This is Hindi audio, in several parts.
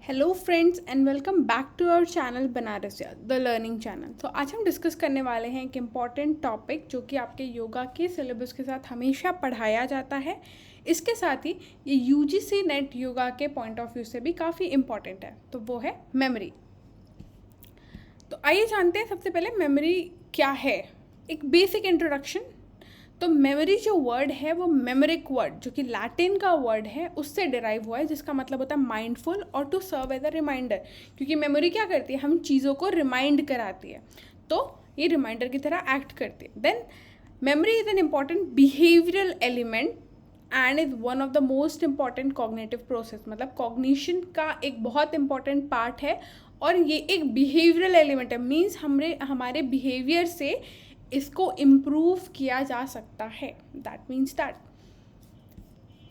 Hello friends and welcome back to our channel Banarasiya the learning channel. तो आज हम डिस्कस करने वाले हैं एक इम्पॉर्टेंट टॉपिक जो कि आपके योगा के सिलेबस के साथ हमेशा पढ़ाया जाता है। इसके साथ ही ये यूजीसी नेट योगा के पॉइंट ऑफ व्यू से भी काफ़ी इम्पॉर्टेंट है, तो वो है मेमोरी। तो आइए जानते हैं सबसे पहले मेमोरी क्या है। एक बेसिक इंट्रोडक्शन। तो मेमोरी जो वर्ड है वो मेमोरिक वर्ड जो कि लैटिन का वर्ड है उससे डिराइव हुआ है, जिसका मतलब होता है माइंडफुल और to serve as a reminder. क्योंकि मेमोरी क्या करती है, हम चीज़ों को रिमाइंड कराती है, तो ये रिमाइंडर की तरह एक्ट करती है। Then memory is an important behavioural element and is one of the most important cognitive process. मतलब कॉग्निशन का एक बहुत इंपॉर्टेंट पार्ट है और ये एक बिहेवियरल एलिमेंट है। मीन्स हमारे बिहेवियर से इसको इम्प्रूव किया जा सकता है। That means that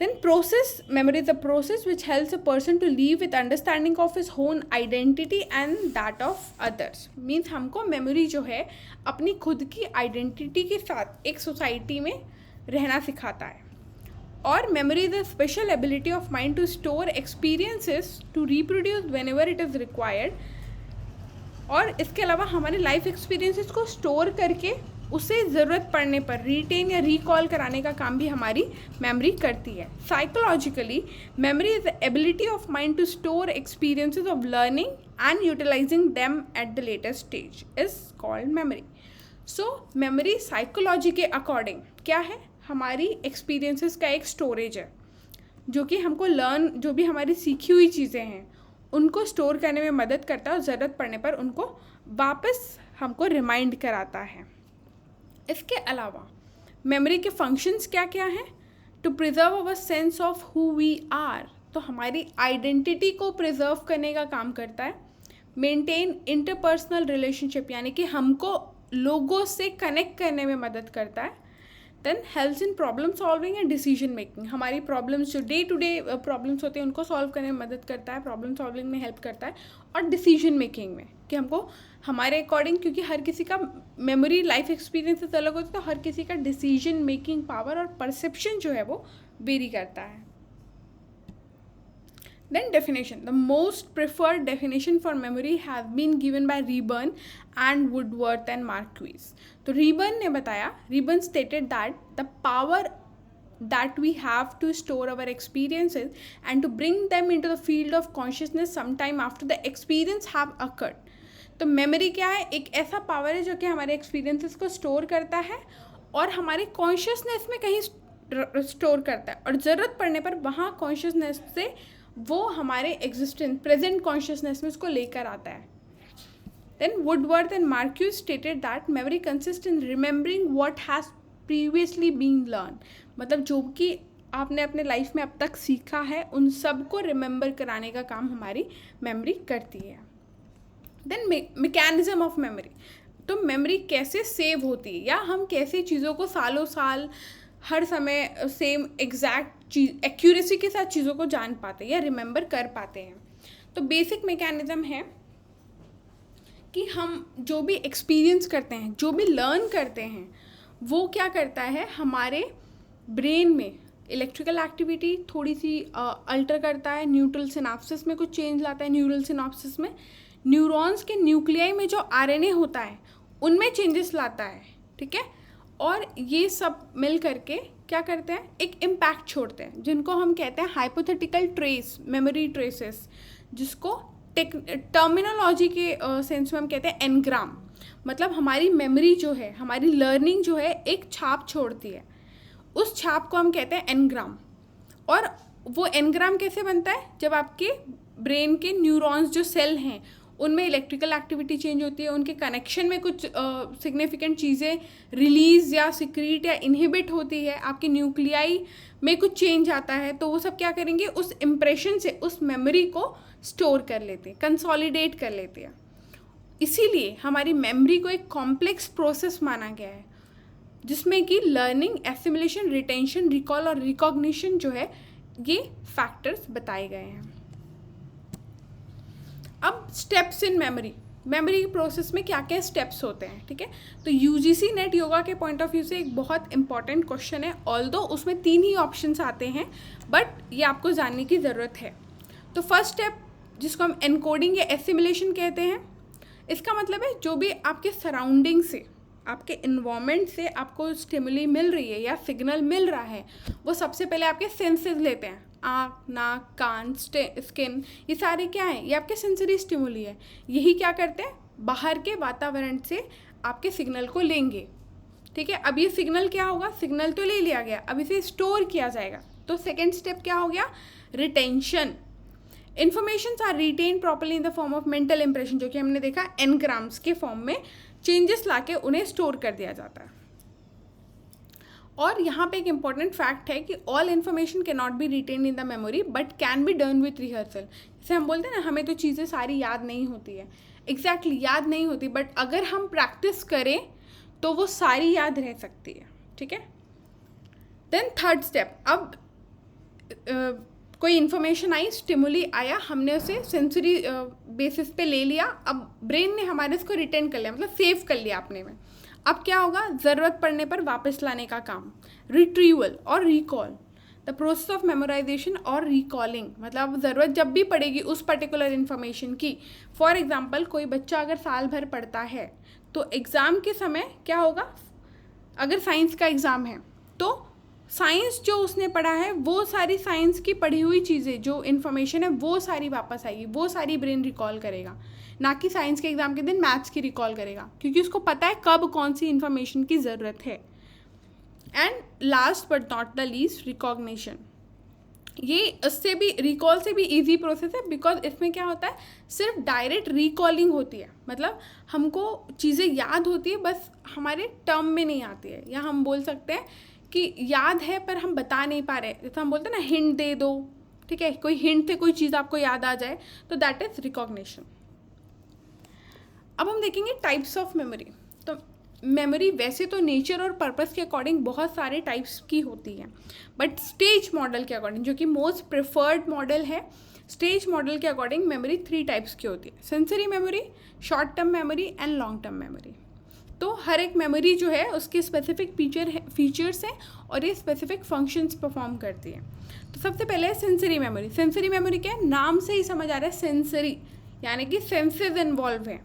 then process memory is a process which helps a person to live with understanding of his own identity and that of others. Means हमको मेमोरी जो है अपनी खुद की आइडेंटिटी के साथ एक सोसाइटी में रहना सिखाता है। और memory is a special ability of mind to store experiences to reproduce whenever it is required. और इसके अलावा हमारे लाइफ एक्सपीरियंसेस को स्टोर करके उसे ज़रूरत पड़ने पर रिटेन या रिकॉल कराने का काम भी हमारी मेमोरी करती है। Psychologically memory is the ability of mind to store experiences of learning and utilising them at the latest stage is called memory. So memory psychology के अकॉर्डिंग क्या है, हमारी एक्सपीरियंसेस का एक स्टोरेज है जो कि हमको जो भी हमारी सीखी हुई चीज़ें हैं उनको स्टोर करने में मदद करता है और ज़रूरत पड़ने पर उनको वापस हमको रिमाइंड कराता है। इसके अलावा मेमोरी के फंक्शंस क्या क्या हैं? To preserve our sense of who we are, तो हमारी आइडेंटिटी को प्रिजर्व करने का काम करता है। मेंटेन इंटरपर्सनल रिलेशनशिप, यानी कि हमको लोगों से कनेक्ट करने में मदद करता है। Then helps in problem solving and decision making, हमारी प्रॉब्लम्स जो डे टू डे प्रॉब्लम्स होते हैं उनको सॉल्व करने में मदद करता है, प्रॉब्लम सॉल्विंग में हेल्प करता है। और डिसीजन मेकिंग में कि हमको हमारे अकॉर्डिंग, क्योंकि हर किसी का मेमोरी लाइफ एक्सपीरियंसेस अलग होता है, तो हर किसी का डिसीजन मेकिंग पावर और परसेप्शन जो है वो वेरी करता है। Then definition. The most preferred definition for memory has been given by Reburn and Woodworth and Marquis. तो Reburn ने बताया, Reburn stated that the power that we have to store our experiences and to bring them into the field of consciousness sometime after the experience have occurred. तो मेमोरी क्या है, एक ऐसा पावर है जो कि हमारे एक्सपीरियंसेस को स्टोर करता है और हमारे कॉन्शियसनेस में कहीं स्टोर करता है, और ज़रूरत पड़ने पर वहाँ कॉन्शियसनेस से वो हमारे एग्जिस्टेंस प्रेजेंट कॉन्शियसनेस में उसको लेकर आता है। Then Woodworth and Marquis stated that memory consist in remembering what has previously been learn. मतलब जो कि आपने अपने लाइफ में अब तक सीखा है उन सब को रिमेंबर कराने का काम हमारी मेमोरी करती है। देन मैकेनिज्म ऑफ मेमोरी, तो मेमोरी कैसे सेव होती है या हम कैसे चीज़ों को सालों साल हर समय सेम एग्जैक्ट चीज़ एक्यूरेसी के साथ चीज़ों को जान पाते हैं या रिमेंबर कर पाते हैं। तो बेसिक मैकेनिज्म है कि हम जो भी एक्सपीरियंस करते हैं, जो भी लर्न करते हैं, वो क्या करता है, हमारे ब्रेन में इलेक्ट्रिकल एक्टिविटी थोड़ी सी अल्टर करता है, न्यूट्रल सिनाप्सिस में कुछ चेंज लाता है। न्यूरल सिनाप्सिस में न्यूरॉन्स के न्यूक्लियाई में जो आरएनए होता है उनमें चेंजेस लाता है, ठीक है। और ये सब मिल करके क्या करते हैं, एक इम्पैक्ट छोड़ते हैं जिनको हम कहते हैं हाइपोथेटिकल ट्रेस, मेमोरी ट्रेसेस, जिसको टर्मिनोलॉजी के सेंस में हम कहते हैं एनग्राम। मतलब हमारी मेमोरी जो है, हमारी लर्निंग जो है एक छाप छोड़ती है, उस छाप को हम कहते हैं एनग्राम। और वो एनग्राम कैसे बनता है, जब आपके ब्रेन के न्यूरॉन्स जो सेल हैं उनमें इलेक्ट्रिकल एक्टिविटी चेंज होती है, उनके कनेक्शन में कुछ सिग्निफिकेंट चीज़ें रिलीज या सिक्रीट या इनहिबिट होती है, आपके न्यूक्लियाई में कुछ चेंज आता है, तो वो सब क्या करेंगे, उस इम्प्रेशन से उस मेमोरी को स्टोर कर लेते हैं, कंसोलिडेट कर लेते हैं। इसीलिए हमारी मेमोरी को एक कॉम्प्लेक्स प्रोसेस माना गया है जिसमें कि लर्निंग, एसिमिलेशन, रिटेंशन, रिकॉल और रिकॉग्निशन जो है ये फैक्टर्स बताए गए हैं। अब steps in memory, memory process में क्या क्या स्टेप्स होते हैं, ठीक है। तो यूजीसी नेट योगा के पॉइंट ऑफ व्यू से एक बहुत इंपॉर्टेंट क्वेश्चन है, ऑल्दो उसमें 3 ही ऑप्शंस आते हैं, बट ये आपको जानने की ज़रूरत है। तो फर्स्ट स्टेप जिसको हम एनकोडिंग या एसिमिलेशन कहते हैं। इसका मतलब है जो भी आपके सराउंडिंग से, आपके इन्वायरमेंट से आपको स्टिमुली मिल रही है या सिग्नल मिल रहा है, वो सबसे पहले आपके सेंसेस लेते हैं। आँख, नाक, कान, स्किन, ये सारे क्या हैं? ये आपके सेंसरी स्टिमुली है। यही क्या करते हैं? बाहर के वातावरण से आपके सिग्नल को लेंगे, ठीक है। अब ये सिग्नल क्या होगा? सिग्नल तो ले लिया गया, अब इसे स्टोर किया जाएगा। तो सेकेंड स्टेप क्या हो गया? Retention. Informations are retain properly in the form of mental impression, जो कि हमने देखा एनग्राम्स के फॉर्म में चेंजेस लाके उन्हें स्टोर कर दिया जाता है। और यहाँ पे एक इंपॉर्टेंट फैक्ट है कि all information can not be retain in the memory but can be done with rehearsal. जैसे हम बोलते हैं ना, हमें तो चीज़ें सारी याद नहीं होती है, एग्जैक्टली याद नहीं होती, बट अगर हम प्रैक्टिस करें तो वो सारी याद रह सकती है, ठीक है। देन थर्ड स्टेप, अब कोई इन्फॉर्मेशन आई, स्टिमुली आया, हमने उसे सेंसरी बेसिस पे ले लिया, अब ब्रेन ने हमारे इसको रिटेन कर लिया, मतलब सेव कर लिया अपने में। अब क्या होगा? ज़रूरत पड़ने पर वापस लाने का काम, रिट्रीवल और recall, the process of memorisation और रिकॉलिंग, मतलब ज़रूरत जब भी पड़ेगी उस पर्टिकुलर इन्फॉर्मेशन की। फॉर एग्जांपल, कोई बच्चा अगर साल भर पढ़ता है तो एग्ज़ाम के समय क्या होगा? अगर साइंस का एग्ज़ाम है तो साइंस जो उसने पढ़ा है, वो सारी साइंस की पढ़ी हुई चीज़ें, जो इन्फॉर्मेशन है, वो सारी वापस आएगी, वो सारी ब्रेन रिकॉल करेगा। ना कि साइंस के एग्ज़ाम के दिन मैथ्स की रिकॉल करेगा, क्योंकि उसको पता है कब कौन सी इन्फॉर्मेशन की ज़रूरत है। And last but not the least, recognition. ये इससे भी, रिकॉल से भी इजी प्रोसेस है, बिकॉज इसमें क्या होता है? सिर्फ डायरेक्ट रिकॉलिंग होती है, मतलब हमको चीज़ें याद होती है, बस हमारे टर्म में नहीं आती है, या हम बोल सकते हैं कि याद है पर हम बता नहीं पा रहे। जैसे हम बोलते हैं ना, हिंट दे दो, ठीक है, कोई हिंट से कोई चीज़ आपको याद आ जाए, तो दैट इज़ रिकॉग्निशन। अब हम देखेंगे टाइप्स ऑफ मेमोरी। तो मेमोरी वैसे तो नेचर और पर्पस के अकॉर्डिंग बहुत सारे टाइप्स की होती है, बट स्टेज मॉडल के अकॉर्डिंग, जो कि मोस्ट प्रेफर्ड मॉडल है, स्टेज मॉडल के अकॉर्डिंग मेमोरी 3 टाइप्स की होती है: sensory memory, short term memory and long term memory. तो हर एक मेमोरी जो है उसके स्पेसिफिक फीचर्स हैं और ये स्पेसिफिक फंक्शंस परफॉर्म करती है। तो सबसे पहले है सेंसरी मेमोरी। सेंसरी मेमोरी क्या है? नाम से ही समझ आ रहा है, सेंसरी यानी कि सेंसेस इन्वॉल्व हैं।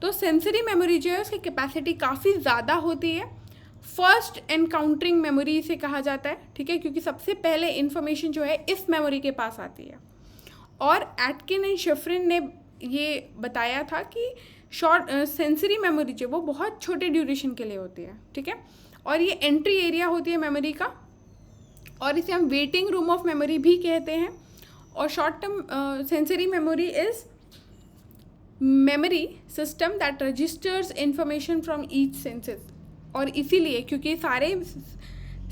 तो सेंसरी मेमोरी जो है उसकी कैपेसिटी काफ़ी ज़्यादा होती है। फर्स्ट एनकाउंटरिंग मेमोरी इसे कहा जाता है, ठीक है, क्योंकि सबसे पहले इन्फॉर्मेशन जो है इस मेमोरी के पास आती है। और एटकिन एंड शिफ्रिन ने ये बताया था कि शॉर्ट सेंसरी मेमोरी जो वो बहुत छोटे ड्यूरेशन के लिए होती है, ठीक है, और ये एंट्री एरिया होती है मेमोरी का, और इसे हम वेटिंग रूम ऑफ मेमोरी भी कहते हैं। और short term sensory memory is memory system that registers information from each senses. और इसीलिए क्योंकि सारे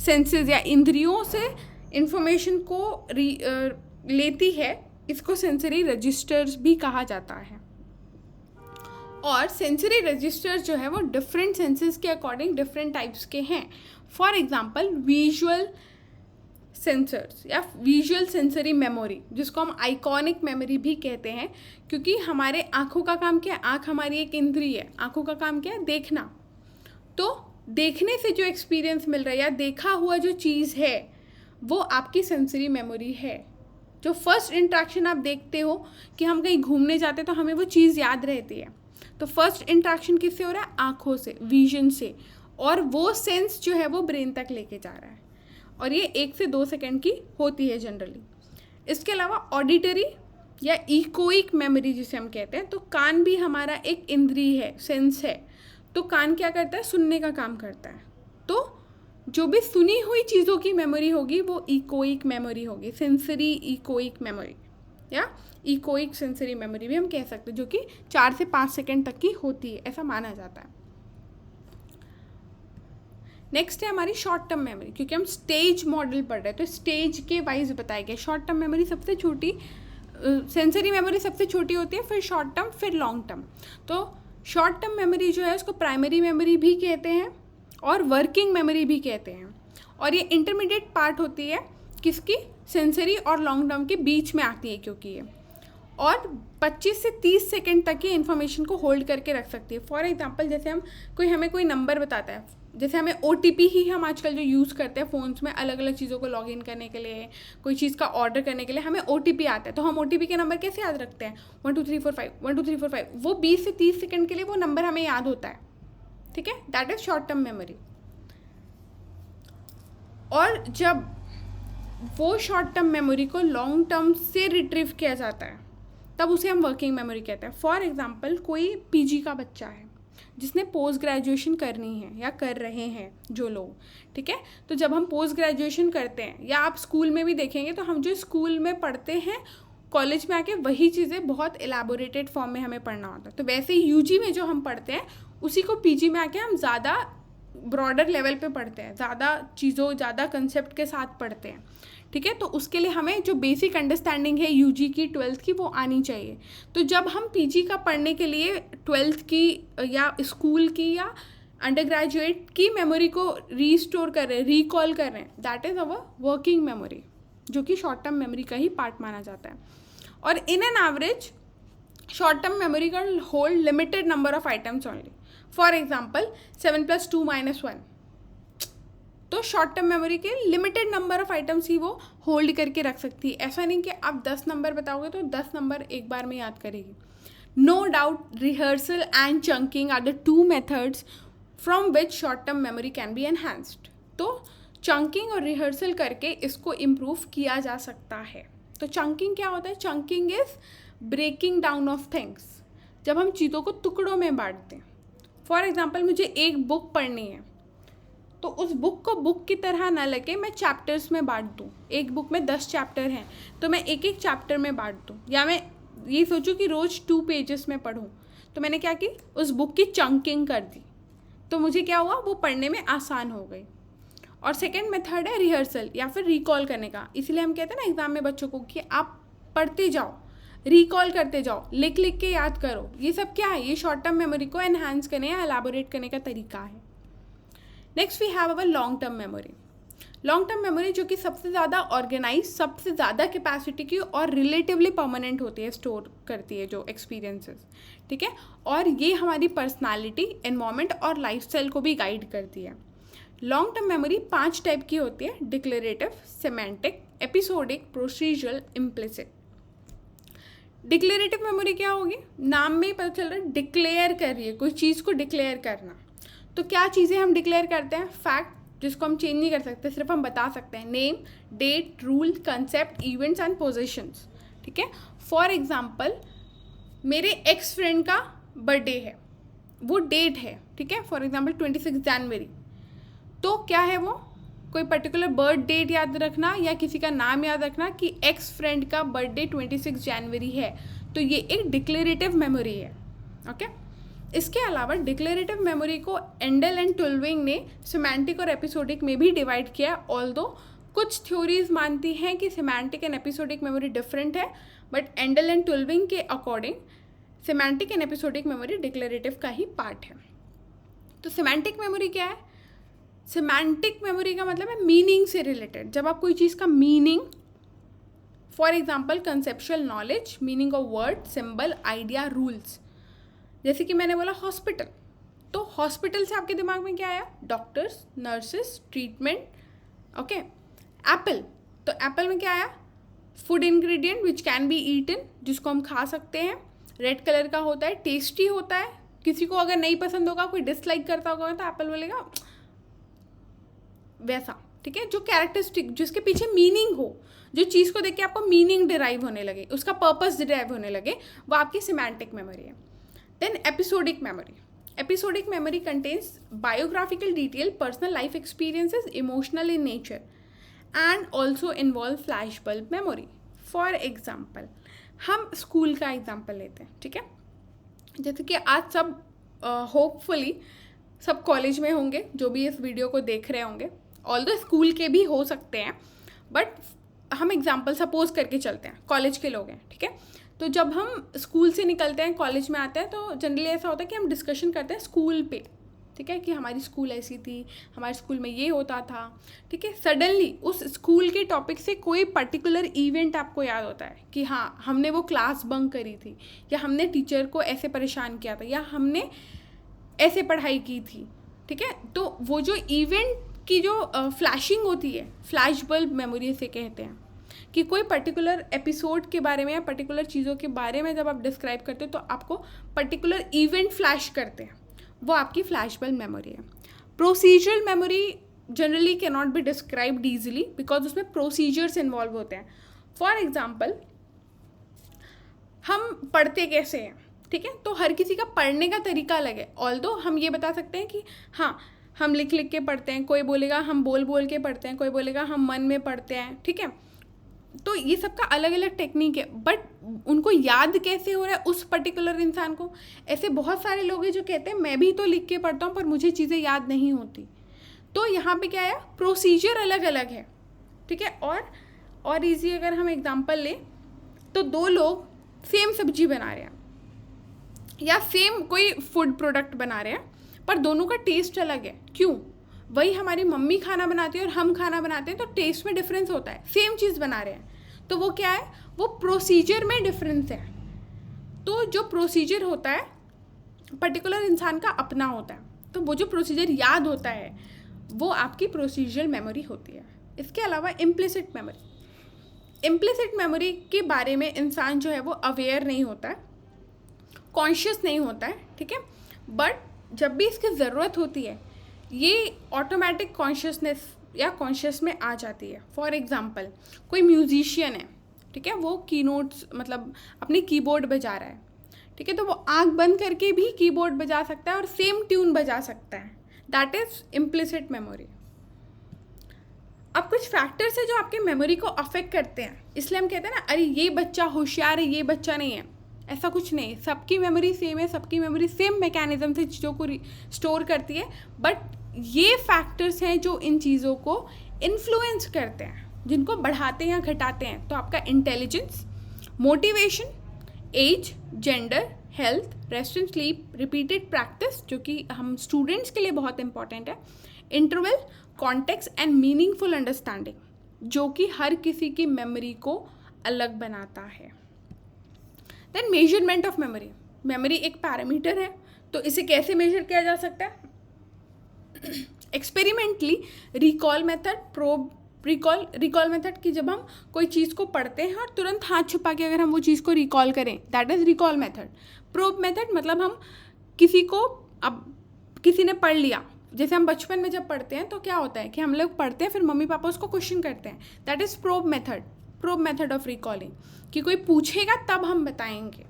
सेंसेस या इंद्रियों से इंफॉर्मेशन को लेती है, इसको सेंसरी रजिस्टर्स भी कहा जाता है। और सेंसरी रजिस्टर्स जो है वो डिफरेंट सेंसेस के अकॉर्डिंग डिफरेंट टाइप्स के हैं। फॉर एग्जांपल, विजुअल सेंसर्स या विजुअल सेंसरी मेमोरी, जिसको हम आइकॉनिक मेमोरी भी कहते हैं, क्योंकि हमारे आँखों का काम क्या है? आँख हमारी एक इंद्रिय है, आँखों का काम क्या है? देखना। तो देखने से जो एक्सपीरियंस मिल रहा है या देखा हुआ जो चीज़ है वो आपकी सेंसरी मेमोरी है। जो फर्स्ट इंट्रैक्शन आप देखते हो कि हम कहीं घूमने जाते हैं तो हमें वो चीज़ याद रहती है, तो फर्स्ट इंट्रैक्शन किससे हो रहा है? आँखों से, विजन से, और वो सेंस जो है वो ब्रेन तक लेके जा रहा है, और ये 1 से 2 सेकंड की होती है जनरली। इसके अलावा ऑडिटरी या इकोइक मेमोरी जिसे हम कहते हैं, तो कान भी हमारा एक इंद्रिय है, सेंस है। तो कान क्या करता है? सुनने का काम करता है। तो जो भी सुनी हुई चीज़ों की मेमोरी होगी वो इकोइक मेमोरी होगी, सेंसरी इकोइक मेमोरी या इकोइक सेंसरी मेमोरी भी हम कह सकते हैं, जो कि 4 से 5 सेकंड तक की होती है, ऐसा माना जाता है। नेक्स्ट है हमारी शॉर्ट टर्म मेमोरी, क्योंकि हम स्टेज मॉडल पढ़ रहे हैं तो स्टेज के वाइज बताया गया। शॉर्ट टर्म मेमोरी सबसे छोटी, सेंसरी मेमोरी सबसे छोटी होती है, फिर शॉर्ट टर्म, फिर लॉन्ग टर्म। तो शॉर्ट टर्म मेमोरी जो है उसको प्राइमरी मेमोरी भी कहते हैं और वर्किंग मेमोरी भी कहते हैं, और ये इंटरमीडिएट पार्ट होती है किसकी? सेंसरी और लॉन्ग टर्म के बीच में आती है, क्योंकि ये और 25 से 30 सेकंड तक की इन्फॉर्मेशन को होल्ड करके रख सकती है। फॉर एग्जांपल, जैसे हमें कोई नंबर बताता है, जैसे हमें OTP ही हम आजकल जो यूज़ करते हैं फ़ोन्स में अलग अलग चीज़ों को लॉगिन करने के लिए, कोई चीज़ का ऑर्डर करने के लिए हमें OTP आता है, तो हम OTP के नंबर कैसे याद रखते हैं? 12345 12345, वो 20 से 30 सेकंड के लिए वो नंबर हमें याद होता है, ठीक है, that is short term memory. और जब वो शॉर्ट टर्म मेमोरी को लॉन्ग टर्म से रिट्रीव किया जाता है तब उसे हम वर्किंग मेमोरी कहते हैं। फॉर एग्जांपल, कोई PG का बच्चा है जिसने पोस्ट ग्रेजुएशन करनी है या कर रहे हैं जो लोग, ठीक है, तो जब हम पोस्ट ग्रेजुएशन करते हैं या आप स्कूल में भी देखेंगे तो हम जो स्कूल में पढ़ते हैं कॉलेज में आके वही चीज़ें बहुत एलैबोरेटेड फॉर्म में हमें पढ़ना होता है। तो वैसे ही UG में जो हम पढ़ते हैं उसी को PG में आके हम ज़्यादा ब्रॉडर लेवल पे पढ़ते हैं, ज़्यादा चीज़ों, ज़्यादा कंसेप्ट के साथ पढ़ते हैं, ठीक है। तो उसके लिए हमें जो बेसिक अंडरस्टैंडिंग है UG की 12th की वो आनी चाहिए। तो जब हम PG का पढ़ने के लिए 12th की या स्कूल की या अंडर ग्रेजुएट की मेमोरी को रीस्टोर कर रहे हैं, रिकॉल कर रहे हैं, that is our working memory, जो कि शॉर्ट टर्म मेमोरी का ही पार्ट माना जाता है। और in an average short term memory can hold limited number of items only. For example 7 + 2 - 1, तो शॉर्ट टर्म मेमोरी के लिमिटेड नंबर ऑफ आइटम्स ही वो होल्ड करके रख सकती है। ऐसा नहीं कि आप 10 नंबर बताओगे तो 10 नंबर एक बार में याद करेगी। No doubt rehearsal and chunking are the 2 methods from which short term memory can be enhanced. तो चंकिंग और रिहर्सल करके इसको इम्प्रूव किया जा सकता है। तो चंकिंग क्या होता है? Chunking is breaking down of things, जब हम चीज़ों को टुकड़ों में बांटते हैं। फॉर एग्जाम्पल, मुझे एक बुक पढ़नी है तो उस बुक को बुक की तरह ना लगे मैं चैप्टर्स में बांट दूँ। एक बुक में 10 चैप्टर हैं तो मैं एक एक चैप्टर में बांट दूँ, या मैं ये सोचूं कि रोज़ 2 पेजेस में पढूं। तो मैंने क्या की, उस बुक की चंकिंग कर दी, तो मुझे क्या हुआ, वो पढ़ने में आसान हो गई। और सेकेंड मेथड है रिहर्सल या फिर रिकॉल करने का। इसीलिए हम कहते हैं ना एग्जाम में बच्चों को कि आप पढ़ते जाओ, रिकॉल करते जाओ, लिख लिख के याद करो। ये सब क्या है? ये शॉर्ट टर्म मेमोरी को एनहांस करने या एलैबोरेट करने का तरीका है। Next we have our long term memory. Long term memory जो कि सबसे ज़्यादा ऑर्गेनाइज, सबसे ज़्यादा कैपेसिटी की और रिलेटिवली परमानेंट होती है, स्टोर करती है जो एक्सपीरियंसेस, ठीक है। और ये हमारी पर्सनालिटी, एनवायरनमेंट और लाइफस्टाइल को भी गाइड करती है। लॉन्ग टर्म मेमोरी 5 टाइप की होती है: declarative, semantic, episodic, procedural, implicit. Declarative memory क्या होगी? नाम में ही पता चल रहा है, डिक्लेयर कर रही है, कोई चीज़ को डिक्लेयर करना। तो क्या चीज़ें हम डिक्लेयर करते हैं? फैक्ट, जिसको हम चेंज नहीं कर सकते, सिर्फ हम बता सकते हैं। Name, date, rule, concept, events and positions, ठीक है। फॉर एग्जांपल, मेरे एक्स फ्रेंड का बर्थडे है, वो डेट है, ठीक है। फॉर एग्जांपल 26 जनवरी। तो क्या है वो? कोई पर्टिकुलर बर्थ डेट याद रखना या किसी का नाम याद रखना कि एक्स फ्रेंड का बर्थडे 26 जनवरी है, तो ये एक डिक्लेरेटिव मेमोरी है, ओके। इसके अलावा डिक्लेरेटिव मेमोरी को एंडल एंड टुल्विंग ने सिमेंटिक और एपिसोडिक में भी डिवाइड किया। ऑल्दो कुछ थ्योरीज मानती हैं कि semantic and episodic memory different है, बट एंडल एंड टुल्विंग के according semantic and episodic memory declarative का ही पार्ट है। तो सिमेंटिक मेमोरी क्या है? सिमेंटिक मेमोरी का मतलब है मीनिंग से रिलेटेड। जब आप कोई चीज़ का meaning, for example conceptual knowledge, meaning of word, symbol, idea, rules. जैसे कि मैंने बोला हॉस्पिटल, तो हॉस्पिटल से आपके दिमाग में क्या आया? Doctors, nurses, treatment, okay. Apple, तो एप्पल में क्या आया? Food ingredient which can be eaten, जिसको हम खा सकते हैं। रेड कलर का होता है, टेस्टी होता है। किसी को अगर नहीं पसंद होगा, कोई डिसलाइक करता होगा, तो एप्पल बोलेगा वैसा, ठीक है। जो कैरेक्टरिस्टिक, जिसके पीछे मीनिंग हो, जो चीज़ को देख के आपको मीनिंग डिराइव होने लगे, उसका पर्पस डिराइव होने लगे, वो आपकी सिमेंटिक मेमोरी है। Then episodic memory. Episodic memory contains biographical detail, personal life experiences, emotional in nature, and also involve flashbulb memory. For example, हम स्कूल का एग्जाम्पल लेते हैं, ठीक है। जैसे कि आज सब होपफुली सब कॉलेज में होंगे, जो भी इस वीडियो को देख रहे होंगे। ऑल्दो स्कूल के भी हो सकते हैं, बट हम एग्जाम्पल सपोज करके चलते हैं, कॉलेज के लोग हैं, ठीक है। तो जब हम स्कूल से निकलते हैं, कॉलेज में आते हैं, तो जनरली ऐसा होता है कि हम डिस्कशन करते हैं स्कूल पे, ठीक है, कि हमारी स्कूल ऐसी थी, हमारे स्कूल में ये होता था, ठीक है। सडनली उस स्कूल के टॉपिक से कोई पर्टिकुलर इवेंट आपको याद होता है कि हाँ, हमने वो क्लास बंक करी थी, या हमने टीचर को ऐसे परेशान किया था, या हमने ऐसे पढ़ाई की थी, ठीक है। तो वो जो इवेंट की जो फ्लैशिंग होती है, फ्लैश बल्ब मेमोरी से कहते हैं, कि कोई पर्टिकुलर एपिसोड के बारे में या पर्टिकुलर चीज़ों के बारे में जब आप डिस्क्राइब करते हो तो आपको पर्टिकुलर इवेंट फ्लैश करते हैं, वो आपकी फ्लैश बल्ब मेमोरी है। Procedural memory generally can not be described easily because उसमें प्रोसीजर्स इन्वॉल्व होते हैं। फॉर एग्जाम्पल, हम पढ़ते कैसे हैं, ठीक है, तो हर किसी का पढ़ने का तरीका अलग है। ऑल्दो हम ये बता सकते हैं कि हाँ हम लिख लिख के पढ़ते हैं, कोई बोलेगा हम बोल बोल के पढ़ते हैं, कोई बोलेगा हम मन में पढ़ते हैं, ठीक है। तो ये सबका अलग अलग टेक्निक है, बट उनको याद कैसे हो रहा है उस पर्टिकुलर इंसान को। ऐसे बहुत सारे लोग हैं जो कहते हैं मैं भी तो लिख के पढ़ता हूँ पर मुझे चीज़ें याद नहीं होती। तो यहाँ पे क्या है, प्रोसीजर अलग अलग है, ठीक है। और इजी अगर हम एग्जांपल लें तो दो लोग सेम सब्जी बना रहे हैं या सेम कोई फूड प्रोडक्ट बना रहे हैं पर दोनों का टेस्ट अलग है। क्यों? वही हमारी मम्मी खाना बनाती है और हम खाना बनाते हैं तो टेस्ट में डिफरेंस होता है। सेम चीज़ बना रहे हैं तो वो क्या है, वो प्रोसीजर में डिफरेंस है। तो जो प्रोसीजर होता है पर्टिकुलर इंसान का अपना होता है, तो वो जो प्रोसीजर याद होता है वो आपकी प्रोसीजरल मेमोरी होती है। इसके अलावा इम्प्लिसिट मेमोरी के बारे में इंसान जो है वो अवेयर नहीं होता है, कॉन्शियस नहीं होता है, ठीक है। बट जब भी इसकी ज़रूरत होती है ये ऑटोमेटिक कॉन्शियसनेस या कॉन्शियस में आ जाती है। फॉर एग्जांपल, कोई म्यूजिशियन है, ठीक है, वो कीनोट्स मतलब अपनी कीबोर्ड बजा रहा है, ठीक है, तो वो आंख बंद करके भी कीबोर्ड बजा सकता है और सेम ट्यून बजा सकता है। That is implicit memory. अब कुछ फैक्टर्स है जो आपके मेमोरी को अफेक्ट करते हैं, इसलिए हम कहते हैं ना अरे ये बच्चा होशियार है, ये बच्चा नहीं है। ऐसा कुछ नहीं, सबकी मेमोरी सेम है, सबकी मेमोरी सेम मैकेनिज्म से चीज़ों को स्टोर करती है। बट ये फैक्टर्स हैं जो इन चीज़ों को इन्फ्लुएंस करते हैं, जिनको बढ़ाते हैं या घटाते हैं। तो आपका intelligence, motivation, age, gender, health, rest and sleep, repeated practice जो कि हम स्टूडेंट्स के लिए बहुत इंपॉर्टेंट है, interval, context and meaningful understanding जो कि हर किसी की मेमोरी को अलग बनाता है। Then measurement of memory. Memory एक पैरामीटर है, तो इसे कैसे मेजर किया जा सकता है? Experimentally recall method, probe recall method की जब हम कोई चीज़ को पढ़ते हैं और तुरंत हाथ छुपा के अगर हम वो चीज़ को रिकॉल करें, that is recall method. Probe method मतलब हम किसी को, अब किसी ने पढ़ लिया, जैसे हम बचपन में जब पढ़ते हैं तो क्या होता है कि हम लोग पढ़ते हैं फिर मम्मी पापा उसको क्वेश्चन करते हैं, that is probe method of recalling, कि कोई पूछेगा तब हम बताएंगे।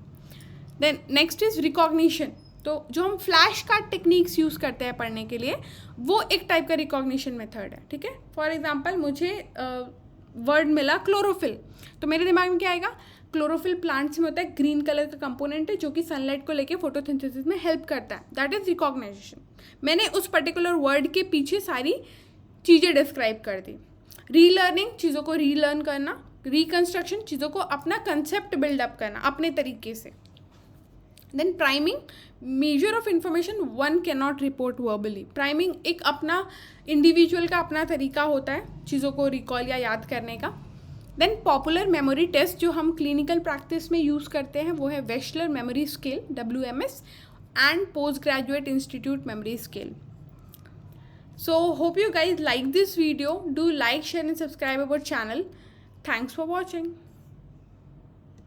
Then next is recognition. तो जो हम फ्लैश कार्ड टेक्निक्स यूज़ करते हैं पढ़ने के लिए, वो एक टाइप का रिकॉग्निशन मेथड है, ठीक है। फॉर एग्जांपल, मुझे वर्ड मिला क्लोरोफिल, तो मेरे दिमाग में क्या आएगा, क्लोरोफिल प्लांट्स में होता है, ग्रीन कलर का कंपोनेंट है जो कि सनलाइट को लेके फोटोसिंथेसिस में हेल्प करता है, दैट इज़ रिकॉग्निशन। मैंने उस पर्टिकुलर वर्ड के पीछे सारी चीज़ें डिस्क्राइब कर दी। रीलर्निंग, चीज़ों को रीलर्न करना। रिकन्स्ट्रक्शन, चीज़ों को अपना कंसेप्ट बिल्डअप करना अपने तरीके से। Then priming, measure of information one can not report verbally. Priming एक अपना इंडिविजुअल का अपना तरीका होता है चीज़ों को रिकॉल या याद करने का। देन पॉपुलर मेमोरी टेस्ट जो हम क्लिनिकल प्रैक्टिस में यूज़ करते हैं वो है Wechsler memory scale, WMS, and post graduate institute memory scale. So hope you guys like this video. Do like, share and subscribe our channel. Thanks for watching.